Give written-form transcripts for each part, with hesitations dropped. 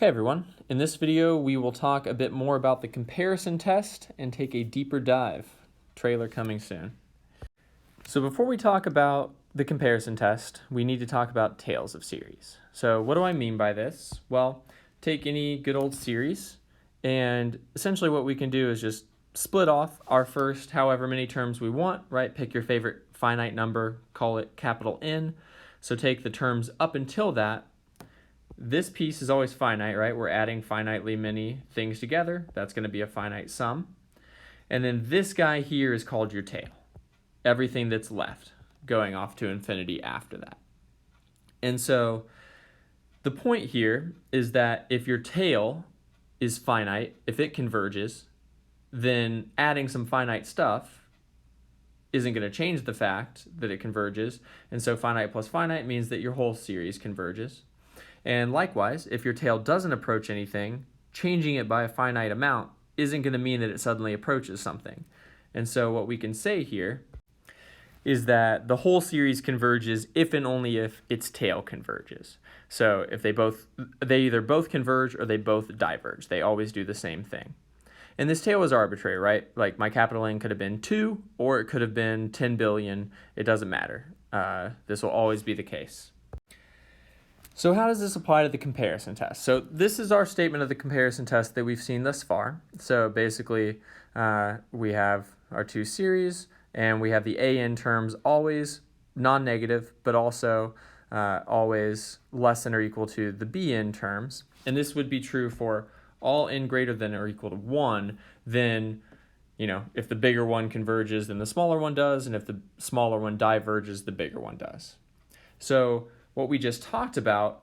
Hey everyone, in this video we will talk a bit more about the comparison test and take a deeper dive. Trailer coming soon. So before we talk about the comparison test, we need to talk about tails of series. So what do I mean by this? Well, take any good old series, and essentially what we can do is just split off our first however many terms we want, right? Pick your favorite finite number, call it capital N. So take the terms up until that. This piece is always finite, right? We're adding finitely many things together. That's going to be a finite sum. And then this guy here is called your tail. Everything that's left going off to infinity after that. And so the point here is that if your tail is finite, if it converges, then adding some finite stuff isn't going to change the fact that it converges. And so finite plus finite means that your whole series converges. And likewise, if your tail doesn't approach anything, changing it by a finite amount isn't going to mean that it suddenly approaches something. And so what we can say here is that the whole series converges if and only if its tail converges. So if they either both converge or they both diverge. They always do the same thing. And this tail is arbitrary, right? Like my capital N could have been 2 or it could have been 10 billion. It doesn't matter. This will always be the case. So how does this apply to the comparison test? So this is our statement of the comparison test that we've seen thus far. So basically, we have our two series, and we have the AN terms always non-negative, but also always less than or equal to the BN terms. And this would be true for all n greater than or equal to 1, then if the bigger one converges, then the smaller one does, and if the smaller one diverges, the bigger one does. So what we just talked about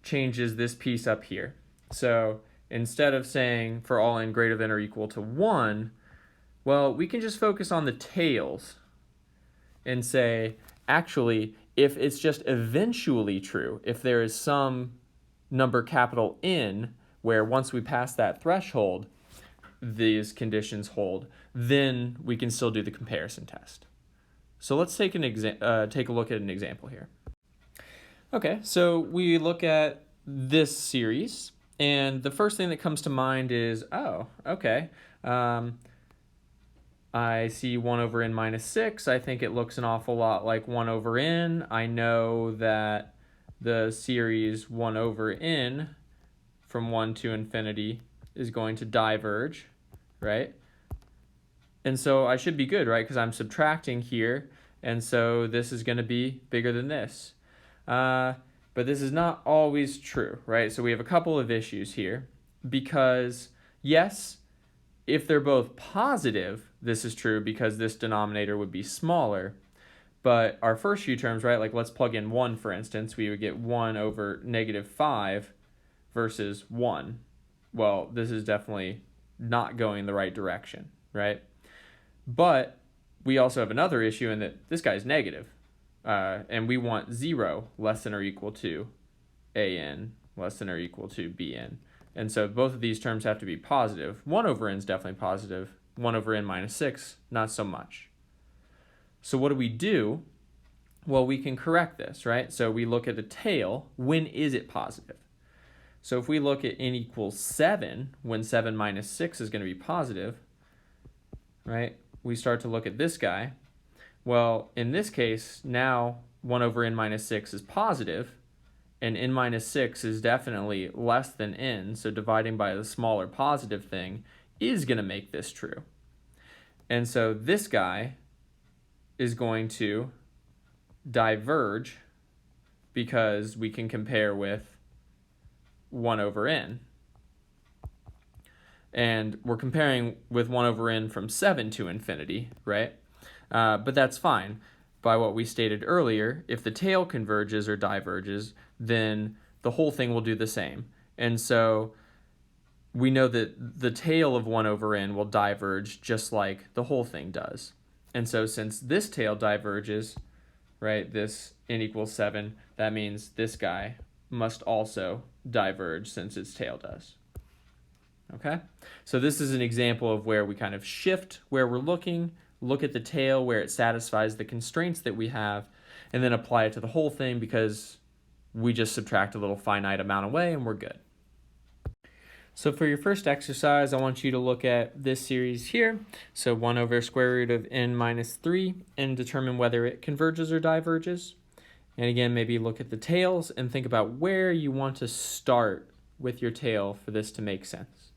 changes this piece up here. So instead of saying for all n greater than or equal to 1, well, we can just focus on the tails and say, actually, if it's just eventually true, if there is some number capital N where once we pass that threshold, these conditions hold, then we can still do the comparison test. So let's take a look at an example here. Okay, so we look at this series, and the first thing that comes to mind is, oh, okay, I see 1 over n minus 6. I think it looks an awful lot like 1 over n. I know that the series 1 over n from 1 to infinity is going to diverge, right? And so I should be good, right? Because I'm subtracting here, and so this is going to be bigger than this. But this is not always true, right? So we have a couple of issues here because, yes, if they're both positive, this is true because this denominator would be smaller. But our first few terms, right, like let's plug in 1, for instance, we would get 1 over negative 5 versus 1. Well, this is definitely not going the right direction, right? But we also have another issue in that this guy's negative. And we want 0 less than or equal to AN less than or equal to BN. And so both of these terms have to be positive. 1 over n is definitely positive. 1 over n minus 6, not so much. So what do we do? Well, we can correct this, right? So we look at the tail. When is it positive? So if we look at n equals 7, when 7 minus 6 is going to be positive, right? We start to look at this guy. Well, in this case, now 1 over n minus 6 is positive, and n minus 6 is definitely less than n, so dividing by the smaller positive thing is going to make this true. And so this guy is going to diverge because we can compare with 1 over n. And we're comparing with 1 over n from 7 to infinity, right? But that's fine. By what we stated earlier, if the tail converges or diverges, then the whole thing will do the same. And so we know that the tail of 1 over n will diverge just like the whole thing does. And so since this tail diverges, right, this n equals 7, that means this guy must also diverge since its tail does. Okay? So this is an example of where we kind of shift where we're looking, look at the tail where it satisfies the constraints that we have, and then apply it to the whole thing because we just subtract a little finite amount away and we're good. So for your first exercise, I want you to look at this series here. So 1 over square root of n minus 3 and determine whether it converges or diverges. And again, maybe look at the tails and think about where you want to start with your tail for this to make sense.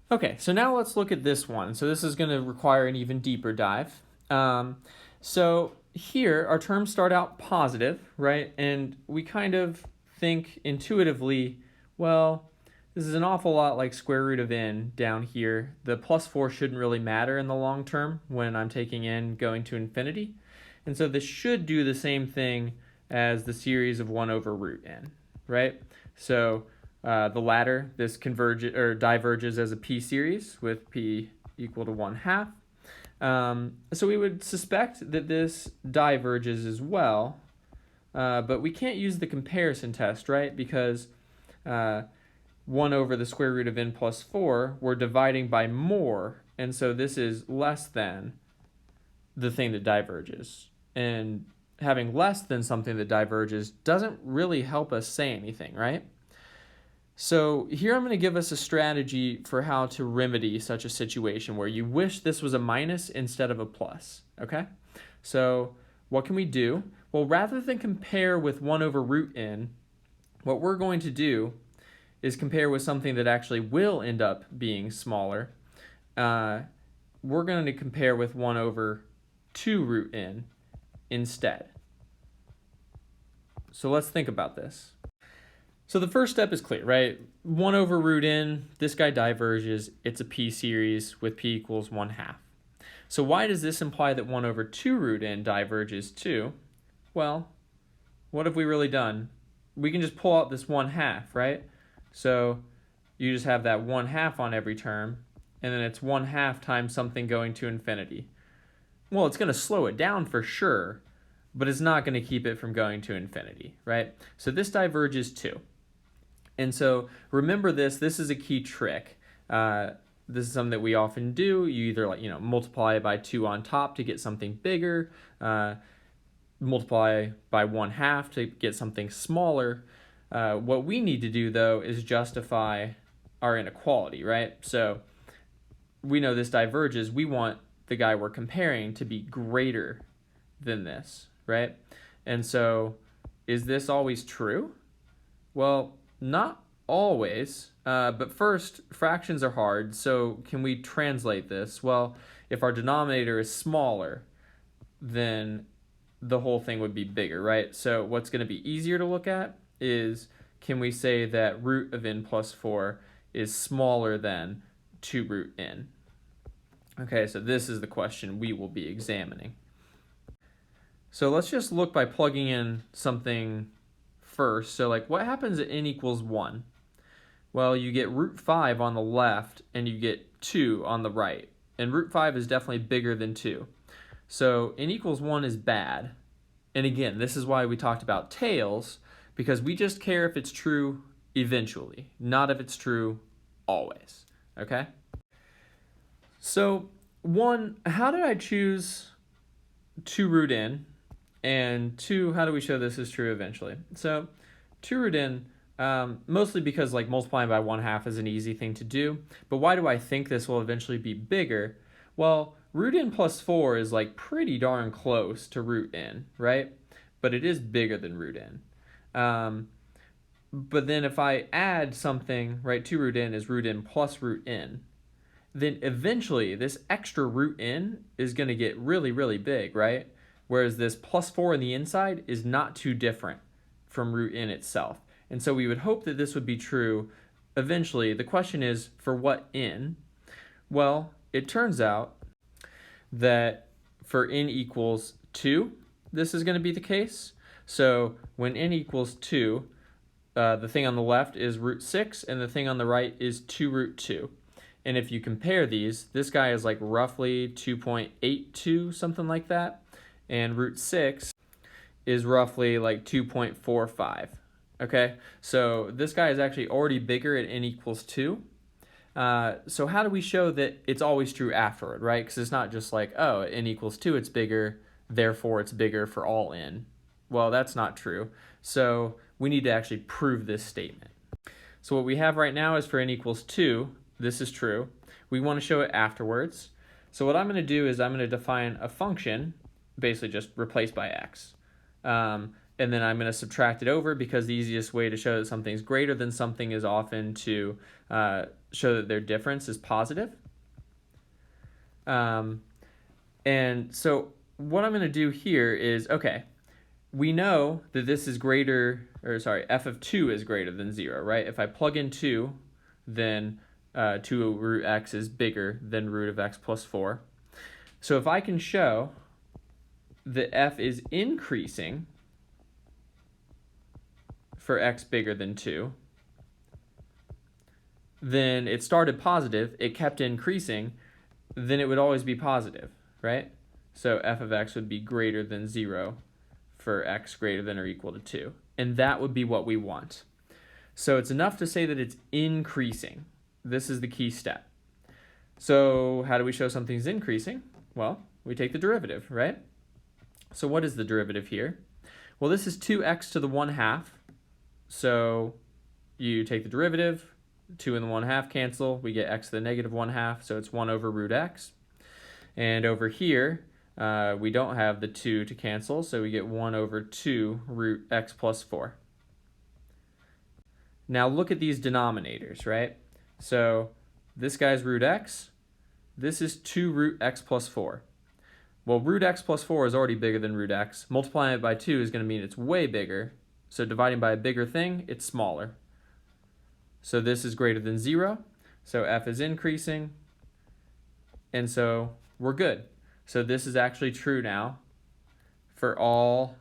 Okay, so now let's look at this one. So this is going to require an even deeper dive. So here, our terms start out positive, right? And we kind of think intuitively, well, this is an awful lot like square root of n down here. The plus 4 shouldn't really matter in the long term when I'm taking n going to infinity. And so this should do the same thing as the series of 1 over root n, right? So the latter, this converges or diverges as a p-series with p equal to 1/2. So we would suspect that this diverges as well, but we can't use the comparison test, right? Because 1 over the square root of n plus 4, we're dividing by more, and so this is less than the thing that diverges. And having less than something that diverges doesn't really help us say anything, right? So here I'm going to give us a strategy for how to remedy such a situation where you wish this was a minus instead of a plus, okay? So what can we do? Well, rather than compare with 1 over root n, what we're going to do is compare with something that actually will end up being smaller. We're going to compare with 1 over 2 root n instead. So let's think about this. So the first step is clear, right? 1 over root n, this guy diverges. It's a p-series with p equals 1/2. So why does this imply that 1 over 2 root n diverges too? Well, what have we really done? We can just pull out this 1/2, right? So you just have that 1/2 on every term, and then it's 1/2 times something going to infinity. Well, it's going to slow it down for sure, but it's not going to keep it from going to infinity, right? So this diverges too. And so remember this is a key trick. This is something that we often do. You either multiply by 2 on top to get something bigger, multiply by 1/2 to get something smaller. What we need to do, though, is justify our inequality, right? So we know this diverges. We want the guy we're comparing to be greater than this, right? And so is this always true? Well, not always, but first, fractions are hard, so can we translate this? Well, if our denominator is smaller, then the whole thing would be bigger, right? So what's going to be easier to look at is, can we say that root of n plus 4 is smaller than 2 root n? Okay, so this is the question we will be examining. So let's just look by plugging in something first. So what happens at n equals 1? Well, you get root 5 on the left and you get 2 on the right. And root 5 is definitely bigger than 2. So n equals 1 is bad. And again, this is why we talked about tails, because we just care if it's true eventually, not if it's true always, okay? So 1, how did I choose 2 root n? And 2, how do we show this is true eventually? So 2 root n, mostly because multiplying by 1/2 is an easy thing to do. But why do I think this will eventually be bigger? Well, root n plus 4 is pretty darn close to root n, right? But it is bigger than root n. But then if I add something, right, 2 root n is root n plus root n, then eventually this extra root n is going to get really, really big, right? Whereas this plus 4 on the inside is not too different from root n itself. And so we would hope that this would be true eventually. The question is, for what n? Well, it turns out that for n equals 2, this is going to be the case. So when n equals 2, the thing on the left is root 6, and the thing on the right is 2 root 2. And if you compare these, this guy is roughly 2.82, something like that. And root 6 is roughly 2.45. Okay, so this guy is actually already bigger at n equals 2. So how do we show that it's always true afterward, right? Because it's not just oh, at n equals 2, it's bigger, therefore it's bigger for all n. Well, that's not true. So we need to actually prove this statement. So what we have right now is for n equals 2, this is true. We want to show it afterwards. So what I'm going to do is I'm going to define a function, basically just replaced by x. And then I'm going to subtract it over, because the easiest way to show that something's greater than something is often to show that their difference is positive. And so what I'm going to do here is, okay, we know that this is greater, or sorry, f of 2 is greater than 0, right? If I plug in 2, then 2 root x is bigger than root of x plus 4. So if I can show that f is increasing for x bigger than 2, then it started positive, it kept increasing, then it would always be positive, right? So f of x would be greater than 0 for x greater than or equal to 2. And that would be what we want. So it's enough to say that it's increasing. This is the key step. So how do we show something's increasing? Well, we take the derivative, right? So what is the derivative here? Well, this is 2x to the 1/2. So you take the derivative, 2 and the 1/2 cancel, we get x to the negative 1/2, so it's 1 over root x. And over here, we don't have the 2 to cancel, so we get 1 over 2 root x plus 4. Now look at these denominators, right? So this guy's root x, this is 2 root x plus 4. Well, root x plus 4 is already bigger than root x. Multiplying it by 2 is going to mean it's way bigger. So dividing by a bigger thing, it's smaller. So this is greater than 0. So f is increasing. And so we're good. So this is actually true now for all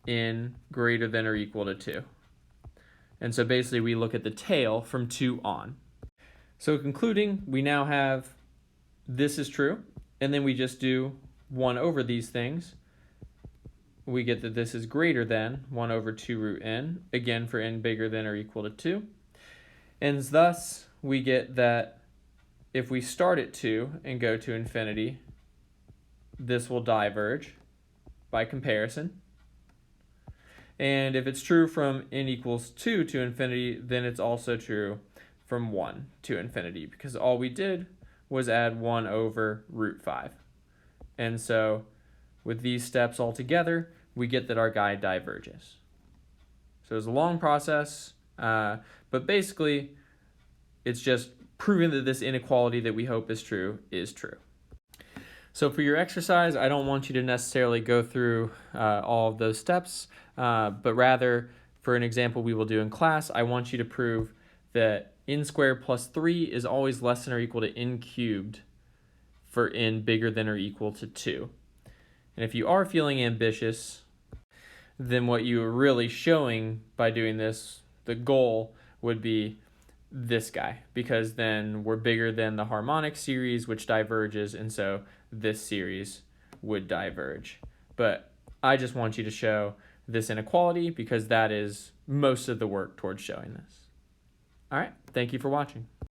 n greater than or equal to 2. And so basically we look at the tail from 2 on. So concluding, we now have this is true. And then we just do 1 over these things. We get that this is greater than 1 over 2 root n, again for n bigger than or equal to 2. And thus, we get that if we start at 2 and go to infinity, this will diverge by comparison. And if it's true from n equals 2 to infinity, then it's also true from 1 to infinity, because all we did was add 1 over root 5. And so with these steps all together, we get that our guy diverges. So it's a long process, but basically it's just proving that this inequality that we hope is true is true. So for your exercise, I don't want you to necessarily go through all of those steps, but rather for an example we will do in class, I want you to prove that n squared plus 3 is always less than or equal to n cubed for n bigger than or equal to 2. And if you are feeling ambitious, then what you are really showing by doing this, the goal would be this guy, because then we're bigger than the harmonic series, which diverges, and so this series would diverge. But I just want you to show this inequality, because that is most of the work towards showing this. All right, thank you for watching.